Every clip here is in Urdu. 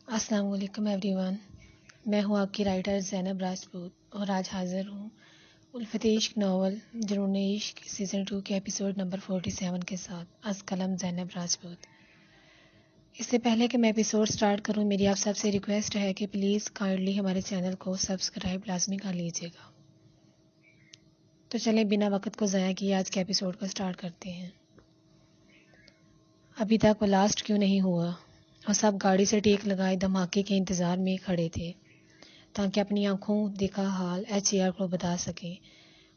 السلام علیکم ایوری ون، میں ہوں آپ کی رائٹر زینب راجپوت اور آج حاضر ہوں الفت عشق ناول جنون عشق سیزن 2 کے ایپیسوڈ نمبر 47 کے ساتھ از قلم زینب راجپوت۔ اس سے پہلے کہ میں ایپیسوڈ سٹارٹ کروں، میری آپ سب سے ریکویسٹ ہے کہ پلیز کائنڈلی ہمارے چینل کو سبسکرائب لازمی کر لیجیے گا۔ تو چلیں بنا وقت کو ضائع کیے آج کے ایپیسوڈ کو سٹارٹ کرتے ہیں۔ ابھی تک وہ لاسٹ کیوں نہیں ہوا اور سب گاڑی سے ٹیک لگائے دھماکے کے انتظار میں کھڑے تھے تاکہ اپنی آنکھوں دیکھا حال HAR کو بتا سکیں۔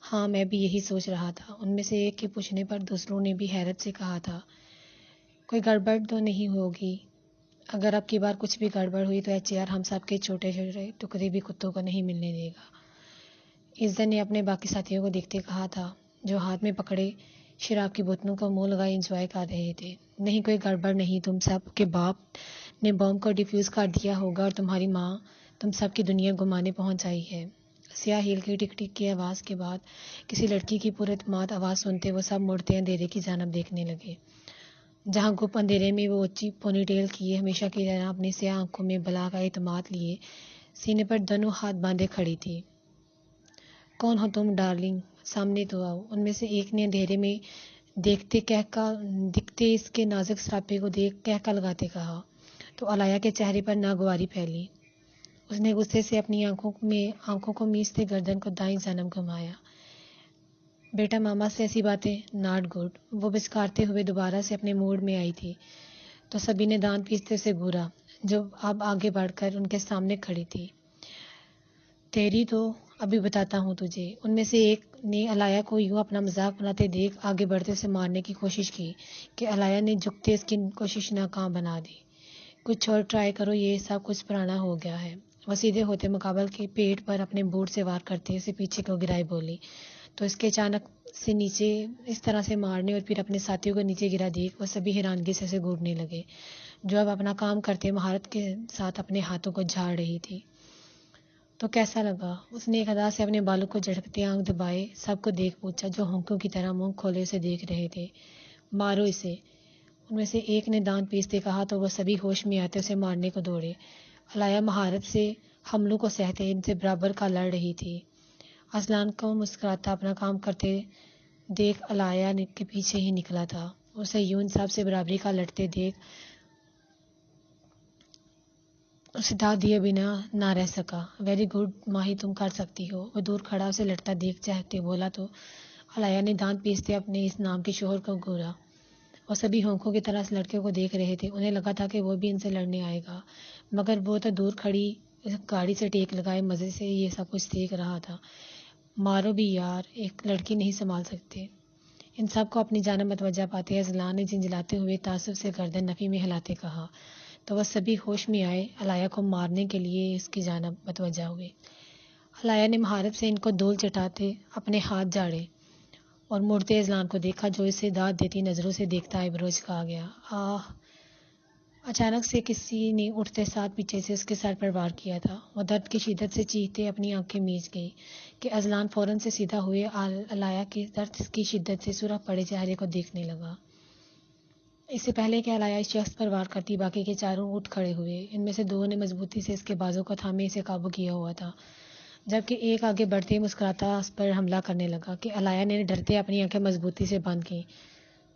ہاں، میں بھی یہی سوچ رہا تھا۔ ان میں سے ایک کے پوچھنے پر دوسروں نے بھی حیرت سے کہا تھا، کوئی گڑبڑ تو نہیں ہوگی؟ اگر اب کی بار کچھ بھی گڑبڑ ہوئی تو HAR ہم سب کے چھوٹے چھوٹے ٹکڑے بھی کتوں کو نہیں ملنے دے گا۔ عزت نے اپنے باقی ساتھیوں کو دیکھتے کہا تھا جو ہاتھ میں پکڑے شراب کی بوتلوں کو منہ لگائے انجوائے کر رہے تھے۔ نہیں، کوئی گڑبڑ نہیں۔ تم سب کے باپ نے بم کو ڈیفیوز کر دیا ہوگا اور تمہاری ماں تم سب کی دنیا گمانے پہنچ آئی ہے۔ سیاہ ہیل کی ٹک ٹک کی آواز کے بعد کسی لڑکی کی پراعتماد آواز سنتے وہ سب مڑتے اندھیرے کی جانب دیکھنے لگے، جہاں گپ اندھیرے میں وہ اونچی پونی ٹیل کیے ہمیشہ کی طرح اپنی سیاہ آنکھوں میں بلا کا اعتماد لیے سینے پر دونوں ہاتھ باندھے کھڑی تھی۔ کون ہو تم ڈارلنگ؟ سامنے تو آؤ۔ ان میں سے ایک نے اندھیرے میں دکھتے اس کے نازک سراپے کو دیکھ کہکا لگاتے کہا تو علایا کے چہرے پر ناگواری پھیلی۔ اس نے غصے سے اپنی آنکھوں کو میچتے گردن کو دائیں جانب گھمایا۔ بیٹا، ماما سے ایسی باتیں ناٹ گڈ۔ وہ بچکارتے ہوئے دوبارہ سے اپنے موڈ میں آئی تھی تو سبھی نے دانت پیستے اسے گھورا جو اب آگے بڑھ کر ان کے سامنے کھڑی تھی۔ تیری تو ابھی بتاتا ہوں تجھے۔ ان میں سے ایک نے علایا کو یوں اپنا مذاق بناتے دیکھ آگے بڑھتے اسے مارنے کی کوشش کی کہ علایا نے جھکتے اس کی کوشش ناکام بنا دی۔ کچھ اور ٹرائی کرو، یہ سب کچھ پرانا ہو گیا ہے۔ وہ سیدھے ہوتے مقابل کے پیٹ پر اپنے بوٹ سے وار کرتے اسے پیچھے کو گرائی بولی تو اس کے اچانک سے نیچے اس طرح سے مارنے اور پھر اپنے ساتھیوں کو نیچے گرا دیکھ وہ سبھی حیرانگی سے اسے گھورنے لگے، جو اب اپنا کام کرتے مہارت کے ساتھ اپنے ہاتھوں کو جھاڑ رہی تھی۔ تو کیسا لگا؟ اس نے ایک ادا سے اپنے بالوں کو جھٹکتے آنکھ دبائے سب کو دیکھ پوچھا جو ہونکوں کی طرح منہ کھولے اسے دیکھ رہے تھے۔ مارو اسے، ان میں سے ایک نے دانت پیستے کہا تو وہ سبھی ہوش میں آتے اسے مارنے کو دوڑے۔ علایا مہارت سے حملوں کو سہتے ان سے برابر کا لڑ رہی تھی۔ اذلان کو مسکراتا اپنا کام کرتے دیکھ علایا کے پیچھے ہی نکلا تھا۔ اسے یوں سب سے برابری کا لڑتے دیکھ اسے داد دیے بنا نہ رہ سکا۔ ویری گڈ ماہی، تم کر سکتی ہو۔ وہ دور کھڑا اسے لڑتا دیکھ چہکتے بولا تو علایا نے دانت پیستے اپنے اس نام کے شوہر کو گھورا۔ وہ سبھی ہونکوں کی طرح اس لڑکے کو دیکھ رہے تھے۔ انہیں لگا تھا کہ وہ بھی ان سے لڑنے آئے گا، مگر وہ تو دور کھڑی گاڑی سے ٹیک لگائے مزے سے یہ سب کچھ دیکھ رہا تھا۔ مارو بھی یار، ایک لڑکی نہیں سنبھال سکتے؟ ان سب کو اپنی جانب متوجہ پاتے اذلان نے جھنجھلاتے ہوئے تعصب سے گردن نفی میں ہلاتے کہا تو وہ سبھی ہوش میں آئے علایا کو مارنے کے لیے اس کی جانب متوجہ ہوئے۔ علایا نے مہارت سے ان کو دھول چٹاتے اپنے ہاتھ جھاڑے اور مڑتے اذلان کو دیکھا جو اسے داد دیتی نظروں سے دیکھتا ایبروز کہا گیا، آہ! اچانک سے کسی نے اٹھتے ساتھ پیچھے سے اس کے سر پر وار کیا تھا۔ وہ درد کی شدت سے چیختے اپنی آنکھیں میچ گئی کہ اذلان فوراً سے سیدھا ہوئے علایا کے درد کی شدت سے سرخ پڑے چہرے کو دیکھنے لگا۔ اس سے پہلے کہ علایا اس شخص پر وار کرتی باقی کے چاروں اٹھ کھڑے ہوئے۔ ان میں سے دو نے مضبوطی سے اس کے بازو کو تھامے اسے قابو کیا ہوا تھا، جبکہ ایک آگے بڑھتے مسکراتا اس پر حملہ کرنے لگا کہ علایا نے ڈرتے اپنی آنکھیں مضبوطی سے بند کیں۔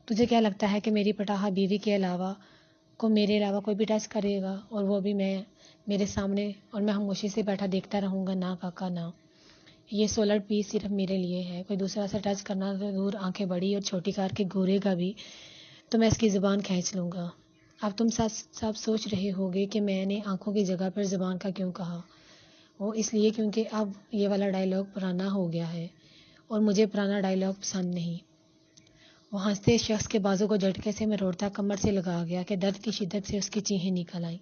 تجھے کیا لگتا ہے کہ میری پٹاہا بیوی کے علاوہ میرے علاوہ کوئی بھی ٹچ کرے گا، اور وہ بھی میرے سامنے، اور میں خاموشی سے بیٹھا دیکھتا رہوں گا؟ نہ کاکا نہ، یہ سولر پیس صرف میرے لیے ہے۔ کوئی دوسرا سے ٹچ کرنا تو دور، آنکھیں بڑی اور چھوٹی کر کے گھورے گا بھی تو میں اس کی زبان کھینچ لوں گا۔ اب تم سب سوچ رہے ہوگے کہ میں نے آنکھوں کی جگہ پر زبان کا کیوں کہا۔ وہ اس لیے کیونکہ اب یہ والا ڈائلاگ پرانا ہو گیا ہے اور مجھے پرانا ڈائلاگ پسند نہیں۔ وہ ہنستے شخص کے بازو کو جھٹکے سے مروڑتا کمر سے لگا گیا کہ درد کی شدت سے اس کی چیخیں نکل آئیں۔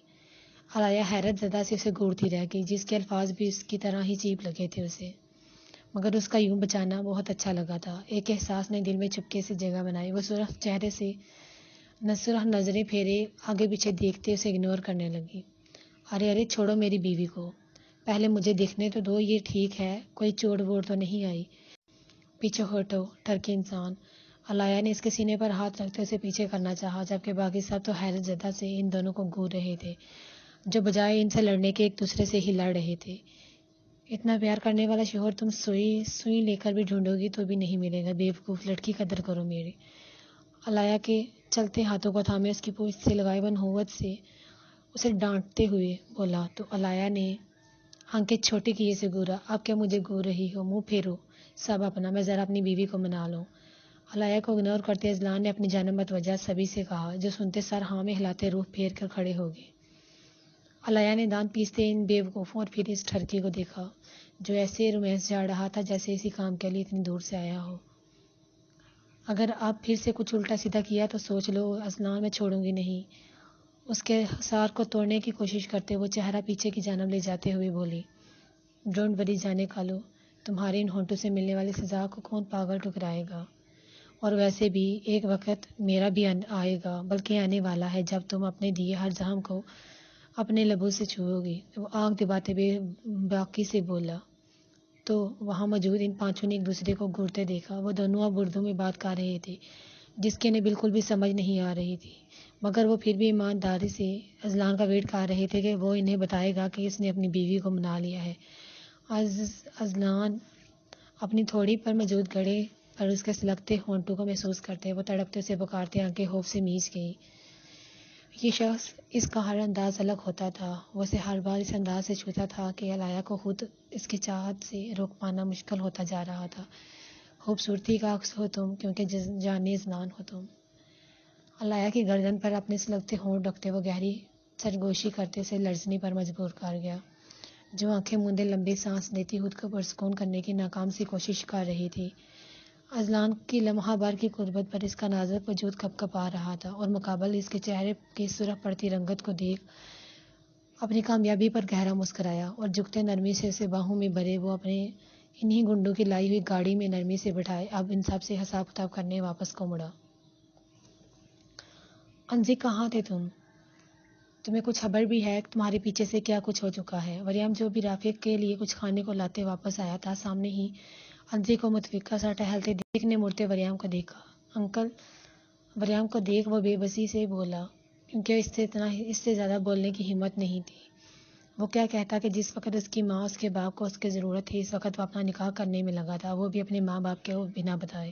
علایا حیرت زدہ سے اسے گھورتی رہ گئی، جس کے الفاظ بھی اس کی طرح ہی چیپ لگے تھے اسے، مگر اس کا یوں بچانا بہت اچھا لگا تھا۔ ایک احساس نے دل میں چپکے سے جگہ بنائی۔ وہ سرخ چہرے سے سرخ نظریں پھیرے آگے پیچھے دیکھتے اسے اگنور کرنے لگی۔ ارے ارے، چھوڑو میری بیوی کو، پہلے مجھے دیکھنے تو دو، یہ ٹھیک ہے؟ کوئی چوٹ ووٹ تو نہیں آئی؟ پیچھے ہٹو ٹرکی انسان۔ علایا نے اس کے سینے پر ہاتھ رکھتے اسے پیچھے کرنا چاہا، جبکہ باقی سب تو حیرت زدہ سے ان دونوں کو گھور رہے تھے۔ جو بجائے ان سے لڑنے کے ایک دوسرے سے ہی لڑ رہے تھے۔ اتنا پیار کرنے والا شوہر تم سوئی لے کر بھی ڈھونڈو گی تو بھی نہیں ملے گا، بیوقوف لڑکی، قدر کرو میری۔ علایا کے چلتے ہاتھوں کو تھامے اس کی پوچھ سے لگائے بنہوت سے اسے ڈانٹتے ہوئے بولا تو علایا نے آنکھیں چھوٹی کیے سے گورا، اب کیا مجھے گور رہی ہو؟ منہ پھیرو سب اپنا، میں ذرا اپنی بیوی کو منا لوں۔ علایا کو اگنور کرتے اذلان نے اپنی جانب متوجہ سبھی سے کہا، جو سنتے سر ہاں میں ہلاتے روح پھیر کر کھڑے ہو گئے۔ علایا نے دانت پیستے ان بے وقوفوں اور پھر اس ٹھرکی کو دیکھا جو ایسے رومانس جاڑ رہا تھا جیسے اسی کام کے لیے اتنی دور سے آیا ہو۔ اگر آپ پھر سے کچھ الٹا سیدھا کیا تو سوچ لو اذلان، میں چھوڑوں گی نہیں۔ اس کے حصار کو توڑنے کی کوشش کرتے وہ چہرہ پیچھے کی جانب لے جاتے ہوئے بولی، ڈونٹ وری جانے کالو، تمہارے ان ہونٹوں سے ملنے والی سزا کو کون پاگل ٹھکرائے گا؟ اور ویسے بھی ایک وقت میرا بھی آئے گا، بلکہ آنے والا ہے، جب تم اپنے دیے ہر زخم کو اپنے لبوں سے چھوؤ گی۔ وہ آنکھ دباتے ہوئے باقی سے بولا تو وہاں موجود ان پانچوں نے ایک دوسرے کو گھورتے دیکھا۔ وہ دونوں اب اردو میں بات کر رہے تھے جس کی انہیں بالکل بھی سمجھ نہیں آ رہی تھی، مگر وہ پھر بھی ایمانداری سے اذلان کا ویٹ کر رہے تھے کہ وہ انہیں بتائے گا کہ اس نے اپنی بیوی کو منا لیا ہے۔ اذلان اپنی تھوڑی پر موجود گڑے پر اس کے سلگتے ہونٹوں کو محسوس کرتے وہ تڑپتے اسے پکارتے آنکھیں خوف سے میچ گئی۔ یہ شخص، اس کا ہر انداز الگ ہوتا تھا، وہ اسے ہر بار اس انداز سے چھوتا تھا کہ علایا کو خود اس کی چاہت سے روک پانا مشکل ہوتا جا رہا تھا۔ خوبصورتی کا عکس ہو تم، کیونکہ جانی اذلان ہو تم۔ علایا کی گردن پر اپنے سلگتے ہونٹ رکھتے وہ گہری سرگوشی کرتے اسے لرزنے پر مجبور کر گیا، جو آنکھیں موندے لمبی سانس لیتی خود کو پرسکون کرنے کی ناکام سی کوشش کر رہی تھی۔ اذلان کی لمحہ بھر کی قربت پر اس کا نازک وجود کپ کپا رہا تھا، اور مقابل اس کے چہرے کی سرخ پڑتی رنگت کو دیکھ اپنی کامیابی پر گہرا مسکرایا، اور جھکتے نرمی سے اسے باہوں میں بھرے وہ اپنے انہی گنڈوں کی لائی ہوئی گاڑی میں نرمی سے بٹھائے اب ان سب سے حساب کتاب کرنے واپس کو مڑا۔ انزی، کہاں تھے تم؟ تمہیں کچھ خبر بھی ہے تمہارے پیچھے سے کیا کچھ ہو چکا ہے؟ وریم، جو بھی رافق کے لیے کچھ کھانے کو لاتے واپس آیا تھا، سامنے ہی انزی کو متفقہ سا ٹہلتے دیکھنے مڑتے وریم کو دیکھا۔ انکل، وریم کو دیکھ وہ بے بسی سے بولا، کیونکہ اس سے زیادہ بولنے کی ہمت نہیں تھی۔ وہ کیا کہتا کہ جس وقت اس کی ماں اس کے باپ کو اس کی ضرورت تھی، اس وقت وہ اپنا نکاح کرنے میں لگا تھا، وہ بھی اپنے ماں باپ کے بنا بتائے۔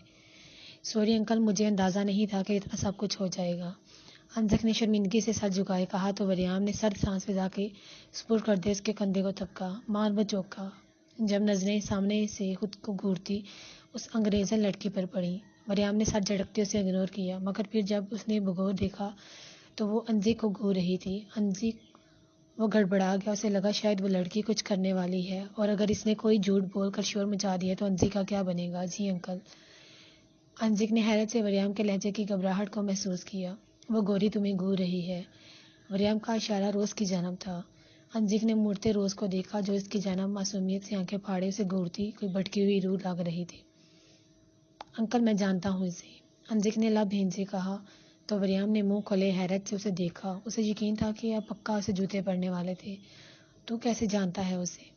سوری انکل، مجھے اندازہ نہیں تھا کہ اتنا سب کچھ ہو جائے گا۔ انزک نے شرمندگی سے سر جھکائے کہا تو وریم نے سرد سانس فضا کے سپرد کردے اس کے کندھے کو تھپکا۔ مار وہ چوکا، جب نظریں سامنے سے خود کو گھورتی اس انگریزن لڑکی پر پڑیں۔ وریم نے سر جھٹکتے اسے اگنور کیا، مگر پھر جب اس نے بغور دیکھا تو وہ انزک کو گھور رہی تھی۔ وہ گڑبڑا گیا، اسے لگا شاید وہ لڑکی کچھ کرنے والی ہے، اور اگر اس نے کوئی جھوٹ بول کر شور مچا دیا تو انزک کا کیا بنے گا؟ جی انکل۔ انزک نے حیرت سے وریم کے لہجے کی گھبراہٹ کو محسوس کیا۔ وہ گوری تمہیں گھور رہی ہے۔ وریم کا اشارہ روز کی جانب تھا۔ انزک نے مڑتے روز کو دیکھا جو اس کی جانب معصومیت سے آنکھیں پھاڑے اسے گھورتی کوئی بھٹکی ہوئی روح لگ رہی تھی۔ انکل، میں جانتا ہوں اسے، انزک نے لب بھینچے کہا تو وریم نے منہ کھولے حیرت سے اسے دیکھا۔ اسے یقین تھا کہ اب پکا اسے جوتے پڑنے والے تھے۔ تو کیسے جانتا ہے اسے؟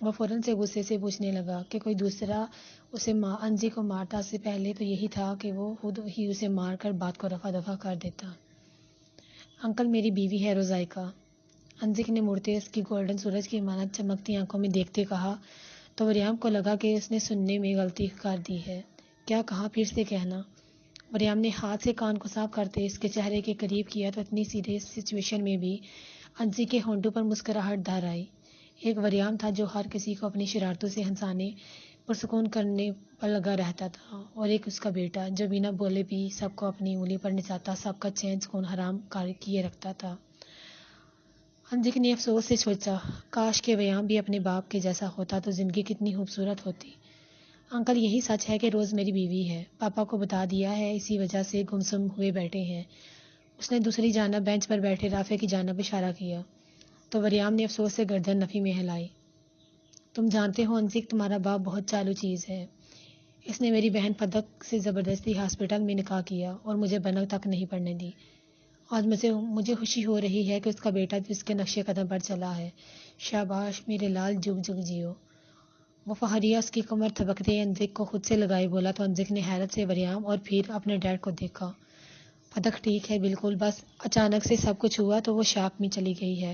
وہ فوراً سے غصے سے پوچھنے لگا کہ کوئی دوسرا اسے انزک کو مارتا اس سے پہلے تو یہی تھا کہ وہ خود ہی اسے مار کر بات کو رفع دفع کر دیتا۔ انکل، میری بیوی ہے روزائیکا، انزک نے مڑتے اس کی گولڈن سورج کی مانند چمکتی آنکھوں میں دیکھتے کہا تو وریم کو لگا کہ اس نے سننے میں غلطی کر دی ہے۔ کیا کہا؟ پھر سے کہنا۔ وریم نے ہاتھ سے کان کو صاف کرتے اس کے چہرے کے قریب کیا تو اتنی سیریس سچویشن میں بھی انزک کے ہونٹوں پر مسکراہٹ دھر آئی۔ ایک وریم تھا جو ہر کسی کو اپنی شرارتوں سے ہنسانے پرسکون کرنے پر لگا رہتا تھا، اور ایک اس کا بیٹا جو بنا بولے بھی سب کو اپنی انگلی پر نچاتا سب کا چین سکون حرام کیے رکھتا تھا۔ انزک نے افسوس سے سوچا، کاش کہ وریم بھی اپنے باپ کے جیسا ہوتا تو زندگی کتنی خوبصورت ہوتی۔ انکل، یہی سچ ہے کہ روز میری بیوی ہے، پاپا کو بتا دیا ہے، اسی وجہ سے گمسم ہوئے بیٹھے ہیں۔ اس نے دوسری جانب بینچ پر بیٹھے رافع کی جانب اشارہ کیا تو وریم نے افسوس سے گردن نفی میں ہلائی۔ تم جانتے ہو انزک، تمہارا باپ بہت چالو چیز ہے۔ اس نے میری بہن پدک سے زبردستی ہاسپٹل میں نکاح کیا اور مجھے بنک تک نہیں پڑھنے دی۔ آج مجھے خوشی ہو رہی ہے کہ اس کا بیٹا بھی اس کے نقش قدم پر چلا ہے۔ شاباش میرے لال، جگ جگ جیو۔ وہ فخریہ اس کی کمر تھپکتے انزک کو خود سے لگائے بولا تو انزک نے حیرت سے وریم اور پھر اپنے ڈیڈ کو دیکھا۔ پدک ٹھیک ہے بالکل، بس اچانک سے سب کچھ ہوا تو وہ شاک میں چلی گئی ہے۔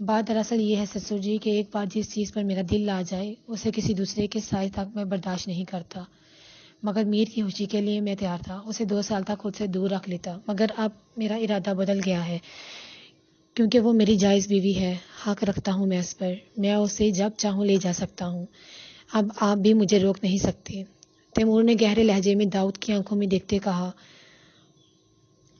بات دراصل یہ ہے سسر جی کہ ایک بار جس چیز پر میرا دل آ جائے اسے کسی دوسرے کے سائے تک میں برداشت نہیں کرتا، مگر میر کی خوشی کے لیے میں تیار تھا اسے 2 سال تک خود سے دور رکھ لیتا، مگر اب میرا ارادہ بدل گیا ہے کیونکہ وہ میری جائز بیوی ہے، حق رکھتا ہوں میں اس پر، میں اسے جب چاہوں لے جا سکتا ہوں، اب آپ بھی مجھے روک نہیں سکتے۔ تیمور نے گہرے لہجے میں داؤد کی آنکھوں میں دیکھتے کہا۔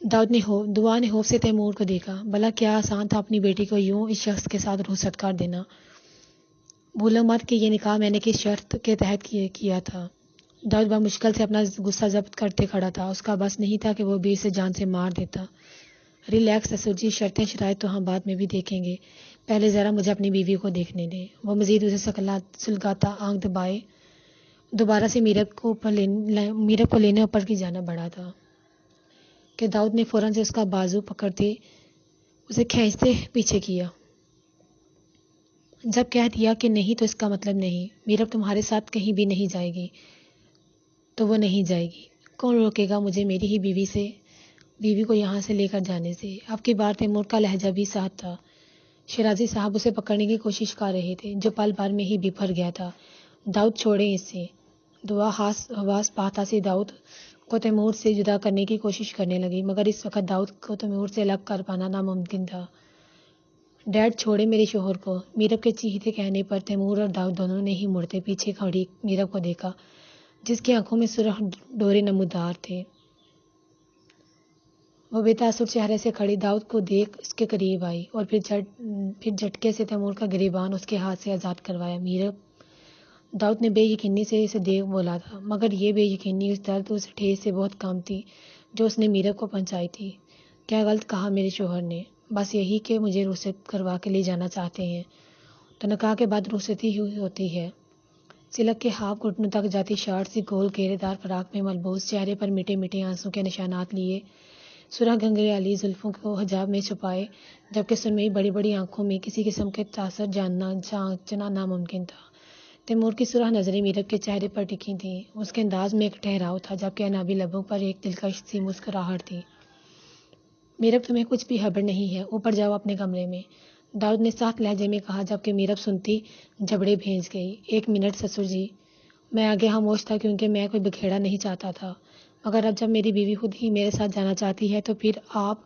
دعا نے خوف سے تیمور کو دیکھا، بھلا کیا آسان تھا اپنی بیٹی کو یوں اس شخص کے ساتھ رخصت کر دینا۔ بھولو مت کہ یہ نکاح میں نے کس شرط کے تحت کیا تھا۔ داؤد بمشکل سے اپنا غصہ ضبط کرتے کھڑا تھا، اس کا بس نہیں تھا کہ وہ بھی اسے جان سے مار دیتا۔ ریلیکس سسر جی، شرطیں شرائط تو ہم بعد میں بھی دیکھیں گے، پہلے ذرا مجھے اپنی بیوی کو دیکھنے دیں۔ وہ مزید اسے سلگاتا آنکھ دبائے دوبارہ سے میرب کو لینے اوپر کی جانب بڑھا تھا کہ داؤد نے فوراً سے اس کا بازو پکڑتے اسے کھینچتے پیچھے کیا۔ جب کہہ دیا کہ نہیں تو اس کا مطلب نہیں، میرب تمہارے ساتھ کہیں بھی نہیں جائے گی تو وہ نہیں جائے گی، کون روکے گا مجھے میری ہی بیوی کو یہاں سے لے کر جانے سے۔ اب کی بار تیمور کا لہجہ بھی ساتھ تھا، شیرازی صاحب اسے پکڑنے کی کوشش کر رہے تھے جو پل بھر میں ہی بفر گیا تھا۔ داؤد چھوڑیں اسے۔ دعا حواس پاتا سے داؤد کو تیمور سے جدا کرنے کی کوشش کرنے لگی، مگر اس وقت داؤد کو تیمور سے الگ کر پانا ناممکن تھا۔ ڈیڈ چھوڑے میرے شوہر کو۔ میرب کے چیختے کہنے پر تیمور اور داؤد دونوں نے ہی مڑتے پیچھے کھڑی میرب کو دیکھا جس کی آنکھوں میں سرخ ڈورے نمودار تھے۔ وہ بے تاثر چہرے سے کھڑی داؤد کو دیکھ اس کے قریب آئی اور پھر جھٹکے سے تیمور کا گریبان اس کے ہاتھ سے آزاد کروایا۔ میرب، داؤد نے بے یقینی سے اسے دیکھ بولا تھا، مگر یہ بے یقینی اس درد اس ٹھیس سے بہت کم تھی جو اس نے میرب کو پہنچائی تھی۔ کیا غلط کہا میرے شوہر نے؟ بس یہی کہ مجھے رخصت کروا کے لے جانا چاہتے ہیں، تو نکاح کے بعد رخصتی ہی ہوتی ہے۔ سلک کے ہاف گھٹنوں تک جاتی شارٹ سی گول گھیرے دار فراق میں ملبوس، چہرے پر میٹھے میٹھے آنسوں کے نشانات لیے، سرخ گھنگریالی زلفوں کو حجاب میں چھپائے، جبکہ سرمئی بڑی بڑی آنکھوں میں کسی قسم کے تاثر جانچنا ناممکن تھا۔ تیمور کی سرخ نظریں میرب کے چہرے پر ٹکی تھیں، اس کے انداز میں ایک ٹھہراؤ تھا جبکہ انابی لبوں پر ایک دلکش سی مسکراہٹ تھی۔ میرب، تمہیں کچھ بھی خبر نہیں ہے، اوپر جاؤ اپنے کمرے میں، داؤد نے سخت لہجے میں کہا جبکہ میرب سنتی جبڑے بھیج گئی۔ 1 منٹ سسر جی۔ میں آگے خاموش تھا کیونکہ میں کوئی بکھیڑا نہیں چاہتا تھا، مگر اب جب میری بیوی خود ہی میرے ساتھ جانا چاہتی ہے تو پھر آپ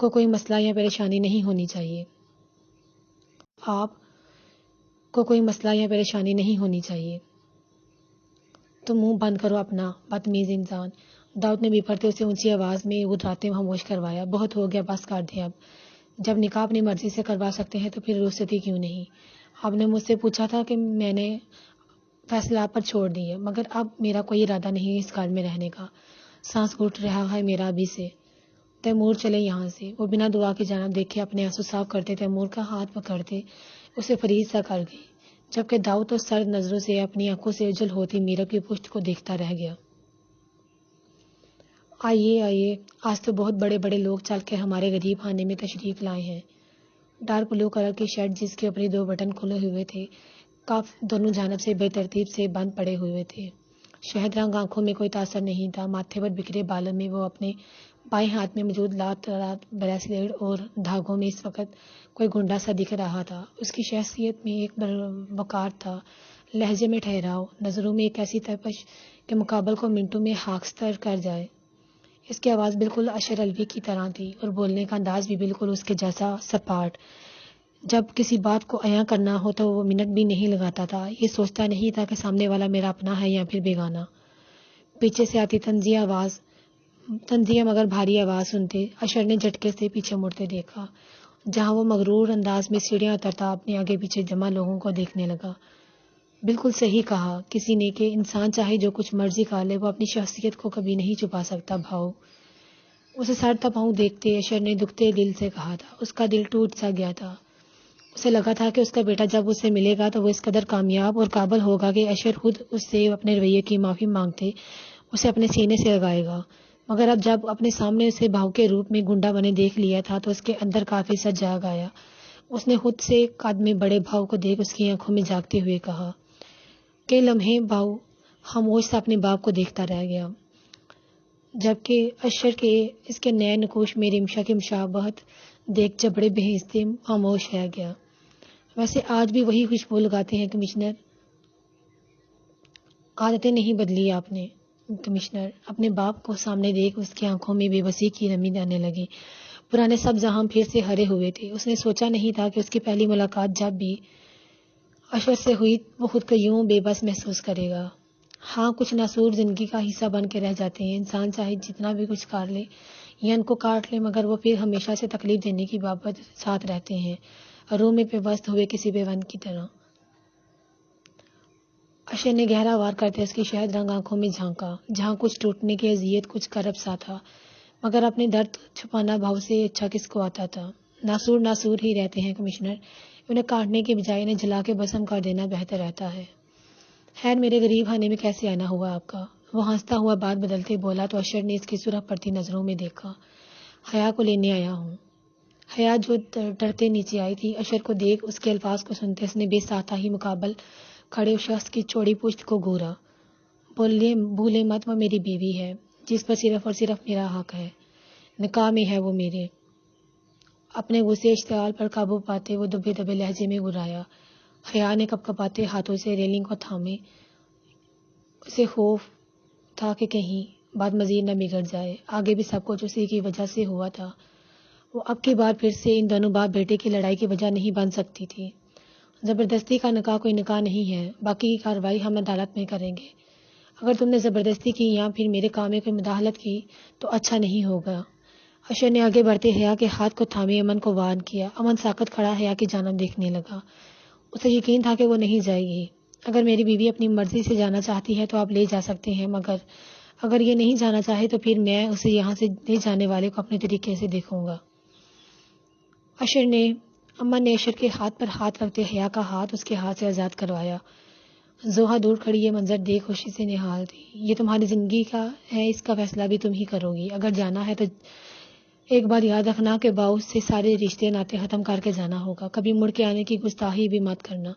کو کوئی مسئلہ یا پریشانی نہیں ہونی چاہیے۔ تم منہ بند کرو اپنا، بدتمیز انسان، داؤد نے بپھرتے اسے اونچی آواز میں ادراتے خاموش کروایا۔ بہت ہو گیا، بس کر دیں اب۔ جب نکاح اپنی مرضی سے کروا سکتے ہیں تو پھر رخصتی کیوں نہیں؟ آپ نے مجھ سے پوچھا تھا کہ میں نے فیصلہ آپ پر چھوڑ دی ہے، مگر اب میرا کوئی ارادہ نہیں اس گھر میں رہنے کا، سانس گھٹ رہا ہے میرا ابھی سے۔ تیمور، چلے یہاں سے۔ وہ بنا دعا کی جانب دیکھے اپنے آنسو صاف کرتے تیمور کا ہاتھ پکڑتے اسے فریاد سا کر گئی، جبکہ داؤد تو سرد نظروں سے اپنی آنکھوں سے اوجھل ہوتی میرب کی پشت کو دیکھتا رہ گیا۔ آئیے، آج تو بہت بڑے بڑے لوگ چل کر ہمارے غریب خانے میں تشریف لائے ہیں۔ ڈارک بلو کلر کی شرٹ جس کے اوپری 2 بٹن کھلے ہوئے تھے، کف دونوں جانب سے بے ترتیب سے بند پڑے ہوئے تھے، شہد رنگ آنکھوں میں کوئی تاثر نہیں تھا، ماتھے پر بکھرے بالوں میں وہ اپنے بائیں ہاتھ میں موجود لاتعداد بریسلیٹ اور دھاگوں میں اس وقت کوئی گنڈا سا دکھ رہا تھا۔ اس کی شخصیت میں ایک وقار تھا، لہجے میں ٹھہراؤ، نظروں میں ایک ایسی تپش کہ مقابل کو منٹوں میں خاکستر کر جائے۔ اس کی آواز بالکل اشر الوی کی طرح تھی اور بولنے کا انداز بھی بالکل اس کے جیسا سپاٹ۔ جب کسی بات کو عیاں کرنا ہو تو وہ منٹ بھی نہیں لگاتا تھا، یہ سوچتا نہیں تھا کہ سامنے والا میرا اپنا ہے یا پھر بیگانہ۔ پیچھے سے آتی طنزیہ مگر بھاری آواز سنتے اشر نے جھٹکے سے پیچھے مڑتے دیکھا، جہاں وہ مغرور انداز میں سیڑھیاں اترتا اپنے آگے پیچھے جمع لوگوں کو دیکھنے لگا۔ بالکل صحیح کہا کسی نے کہ انسان چاہے جو کچھ مرضی کھا لے وہ اپنی شخصیت کو کبھی نہیں چھپا سکتا۔ بھاؤ، اسے سر تپاؤں دیکھتے اشر نے دکھتے دل سے کہا تھا۔ اس کا دل ٹوٹ سا گیا تھا، اسے لگا تھا کہ اس کا بیٹا جب اسے ملے گا تو وہ اس قدر کامیاب اور قابل ہوگا کہ اشر خود اس سے اپنے رویے کی معافی مانگتے اسے اپنے سینے سے لگائے گا، مگر اب جب اپنے سامنے اسے بھاؤ کے روپ میں گنڈا بنے دیکھ لیا تھا تو اس کے اندر کافی سا جاگ آیا۔ اس نے خود سے قد میں بڑے بھاؤ کو دیکھ اس کی آنکھوں میں جاگتے ہوئے کہا۔ کئی لمحے بھاؤ خاموش سا اپنے باپ کو دیکھتا رہ گیا، جبکہ اشر کے اس کے نئے نقوش میں رمشا کی مشابہت دیکھ چپڑے بھیجتے خاموش رہ گیا۔ ویسے آج بھی وہی خوشبو لگاتے ہیں کمشنر؟ عادتیں نہیں بدلی آپ نے کمشنر۔ اپنے باپ کو سامنے دیکھ اس کی آنکھوں میں بے بسی کی نمی آنے لگی۔ پرانے سب جہاں پھر سے ہرے ہوئے تھے۔ اس نے سوچا نہیں تھا کہ اس کی پہلی ملاقات جب بھی اشر سے ہوئی وہ خود کو یوں بے بس محسوس کرے گا۔ ہاں، کچھ ناسور زندگی کا حصہ بن کے رہ جاتے ہیں۔ انسان چاہے جتنا بھی کچھ کر لے یا ان کو کاٹ لے، مگر وہ پھر ہمیشہ سے تکلیف دینے کی بابت ساتھ رہتے ہیں، روح میں پیوست ہوئے کسی پیوند کی طرح۔ اشر نے گہرا وار کرتے اس کی شہد رنگ آنکھوں میں جھانکا، جہاں کچھ ٹوٹنے کی اذیت، کچھ کرب سا تھا، مگر اپنے درد چھپانا بھاؤ سے اچھا کس کو آتا تھا۔ ناسور ناسور ہی رہتے ہیں کمشنر، انہیں کاٹنے کے بجائے انہیں جلا کے بھسم کر دینا بہتر رہتا ہے۔ خیر، میرے غریب خانے میں کیسے آنا ہوا آپ کا؟ وہ ہنستا ہوا بات بدلتے بولا تو اشر نے اس کی سرخ پڑتی نظروں میں دیکھا۔ حیا کو لینے آیا ہوں۔ حیا جو ڈرتے نیچے آئی تھی، اشر کو دیکھ اس کے الفاظ کو سنتے اس نے بے ساختہ ہی مقابل کھڑے اس شخص کی چوڑی پشت کو گھورا۔ بھولے مت، وہ میری بیوی ہے جس پر صرف اور صرف میرا حق ہے، نکاح میں ہے وہ میرے۔ اپنے غصے اشتعال پر قابو پاتے وہ دبے دبے لہجے میں گرایا۔ حیا نے کپ کپاتے ہاتھوں سے ریلنگ کو تھامے۔ اسے خوف تھا کہ کہیں بات مزید نہ بگڑ جائے۔ آگے بھی سب کچھ اسی کی وجہ سے ہوا تھا۔ وہ اب کی بار پھر سے ان دونوں باپ بیٹے کی لڑائی کی وجہ نہیں بن سکتی تھی۔ زبردستی کا نکاح کوئی نکاح نہیں ہے۔ باقی کی کارروائی ہم عدالت میں کریں گے۔ اگر تم نے زبردستی کی یا پھر میرے کام میں کوئی مداخلت کی تو اچھا نہیں ہوگا۔ اشر نے آگے بڑھتے حیا کے ہاتھ کو تھامے امن کو وارن کیا۔ امن ساکت کھڑا حیا کی جانب دیکھنے لگا۔ اسے یقین تھا کہ وہ نہیں جائے گی۔ اگر میری بیوی اپنی مرضی سے جانا چاہتی ہے تو آپ لے جا سکتے ہیں، مگر اگر یہ نہیں جانا چاہے تو پھر میں اسے یہاں سے لے جانے والے کو اپنے طریقے سے دیکھوں گا۔ امن نے اشر کے ہاتھ پر ہاتھ رکھتے حیا کا ہاتھ اس کے ہاتھ سے آزاد کروایا۔ زوہا دور کھڑی یہ منظر دیکھ خوشی سے نہال تھی۔ یہ تمہاری زندگی کا ہے، اس کا فیصلہ بھی تم ہی کرو گی۔ اگر جانا ہے تو ایک بات یاد رکھنا کہ باؤ سے سارے رشتے ناطے ختم کر کے جانا ہوگا۔ کبھی مڑ کے آنے کی گستاخی بھی مت کرنا،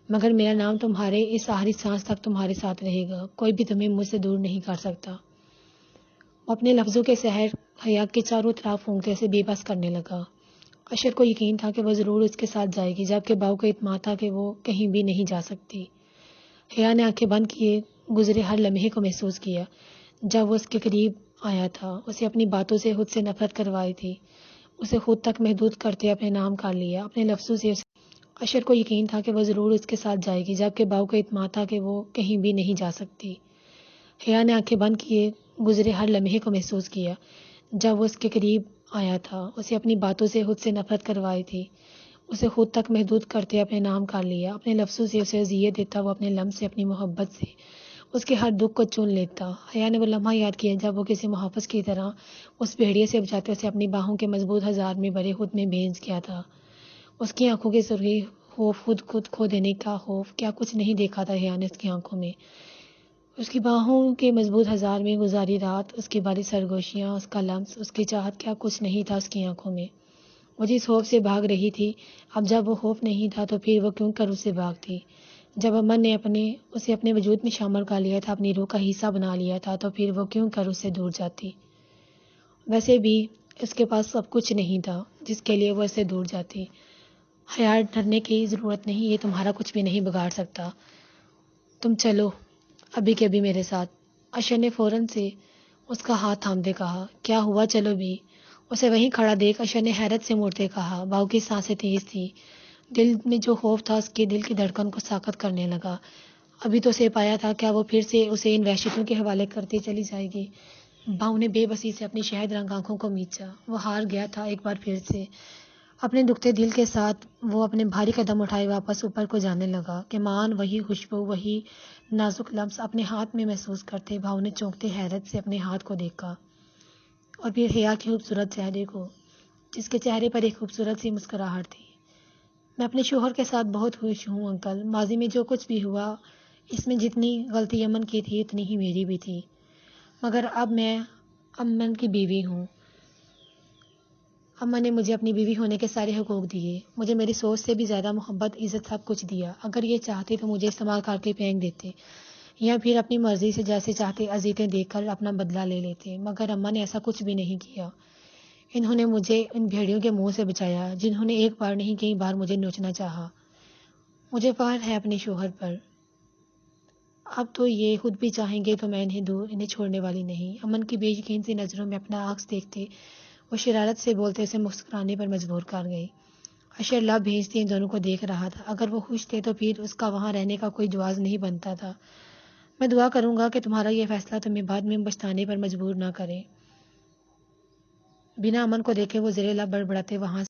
مگر میرا نام تمہارے اس آخری سانس تک تمہارے ساتھ رہے گا۔ کوئی بھی تمہیں مجھ سے دور نہیں کر سکتا۔ وہ اپنے لفظوں کے سحر حیا کے چاروں طرف پھونکتے اسے بے بس کرنے لگا۔ اشر کو یقین تھا کہ وہ ضرور اس کے ساتھ جائے گی، جبکہ باؤ کو اطمینان تھا کہ وہ کہیں بھی نہیں جا سکتی۔ حیا نے آنکھیں بند کیے گزرے ہر لمحے کو محسوس کیا جب وہ اس کے قریب آیا تھا۔ اسے اپنی باتوں سے خود سے نفرت کروائی تھی، اسے خود تک محدود کرتے اپنے نام کر لیا، اپنے لفظوں سے اشر کو یقین تھا کہ وہ ضرور اس کے ساتھ جائے گی، جبکہ باؤ کو اطمینان تھا کہ وہ کہیں بھی نہیں جا سکتی۔ حیا نے آنکھیں بند کیے گزرے ہر لمحے کو محسوس کیا جب وہ اس کے قریب آیا تھا۔ اسے اپنی باتوں سے خود سے نفرت کروائی تھی، اسے خود تک محدود کرتے اپنے نام کر لیا، اپنے لفظوں سے اسے اذیت دیتا وہ اپنے لمس سے اپنی محبت سے اس کے ہر دکھ کو چن لیتا۔ حیا نے وہ لمحہ یاد کیا جب وہ کسی محافظ کی طرح اس بھیڑیے سے بچاتے اسے اپنی باہوں کے مضبوط ہزار میں بھرے خود میں بھیج کیا تھا۔ اس کی آنکھوں کی سرخی خوف، خود کھو دینے کا خوف، کیا کچھ نہیں دیکھا تھا حیا نے اس کی آنکھوں میں؟ اس کی باہوں کے مضبوط ہزار میں گزاری رات، اس کی باری سرگوشیاں، اس کا لمس، اس کی چاہت، کیا کچھ نہیں تھا اس کی آنکھوں میں؟ وہ جس خوف سے بھاگ رہی تھی، اب جب وہ خوف نہیں تھا تو پھر وہ کیوں کر اسے بھاگتی؟ جب امن نے اسے اپنے وجود میں شامل کر لیا تھا، اپنی روح کا حصہ بنا لیا تھا، تو پھر وہ کیوں کر اس سے دور جاتی؟ ویسے بھی اس کے پاس سب کچھ نہیں تھا جس کے لیے وہ اس سے دور جاتی۔ حیا، ڈرنے کی ضرورت نہیں، یہ تمہارا کچھ بھی نہیں بگاڑ سکتا۔ تم چلو ابھی کے ابھی میرے ساتھ۔ اشر نے فوراً سے اس کا ہاتھ تھامتے کہا۔ کیا ہوا؟ چلو بھی۔ اسے وہیں کھڑا دیکھ اشر نے حیرت سے مڑتے کہا۔ باؤ کی سانسیں تیز تھی، دل میں جو خوف تھا اس کے دل کی دھڑکن کو ساکت کرنے لگا۔ ابھی تو اسے پایا تھا، کیا وہ پھر سے اسے ان وحشتوں کے حوالے کرتی چلی جائے گی؟ باؤ نے بے بسی سے اپنی شہد رنگ آنکھوں کو میچا۔ وہ ہار گیا تھا ایک بار پھر سے۔ اپنے دکھتے دل کے ساتھ وہ اپنے بھاری قدم اٹھائے واپس اوپر کو جانے لگا کہ مان وہی خوشبو، وہی نازک لمس اپنے ہاتھ میں محسوس کرتے۔ باؤ نے چونکتے حیرت سے اپنے ہاتھ کو دیکھا اور پھر حیا کے خوبصورت چہرے کو، جس کے چہرے پر ایک خوبصورت سی مسکراہٹ تھی۔ میں اپنے شوہر کے ساتھ بہت خوش ہوں انکل۔ ماضی میں جو کچھ بھی ہوا، اس میں جتنی غلطی امن کی تھی اتنی ہی میری بھی تھی، مگر اب میں امن کی بیوی ہوں۔ امن نے مجھے اپنی بیوی ہونے کے سارے حقوق دیے، مجھے میری سوچ سے بھی زیادہ محبت، عزت، سب کچھ دیا۔ اگر یہ چاہتے تو مجھے استعمال کر کے پھینک دیتے یا پھر اپنی مرضی سے جیسے چاہتے اذیتیں دے کر اپنا بدلہ لے لیتے، مگر امن نے ایسا کچھ بھی نہیں کیا۔ انہوں نے مجھے ان بھیڑیوں کے منہ سے بچایا جنہوں نے ایک بار نہیں کئی بار مجھے نوچنا چاہا۔ مجھے فخر ہے اپنے شوہر پر۔ اب تو یہ خود بھی چاہیں گے تو میں انہیں چھوڑنے والی نہیں۔ امن کی بے یقین سی نظروں میں اپنا عکس دیکھتے وہ شرارت سے بولتے اسے مسکرانے پر مجبور کر گئی۔ اشر لب بھیجتے ان دونوں کو دیکھ رہا تھا۔ اگر وہ خوش تھے تو پھر اس کا وہاں رہنے کا کوئی جواز نہیں بنتا تھا۔ میں دعا کروں گا کہ تمہارا یہ فیصلہ تمہیں بعد میں پچھتانے پر مجبور نہ کرے۔ بنا امن کو دیکھے وہ زیر لب بڑبڑاتے وہاں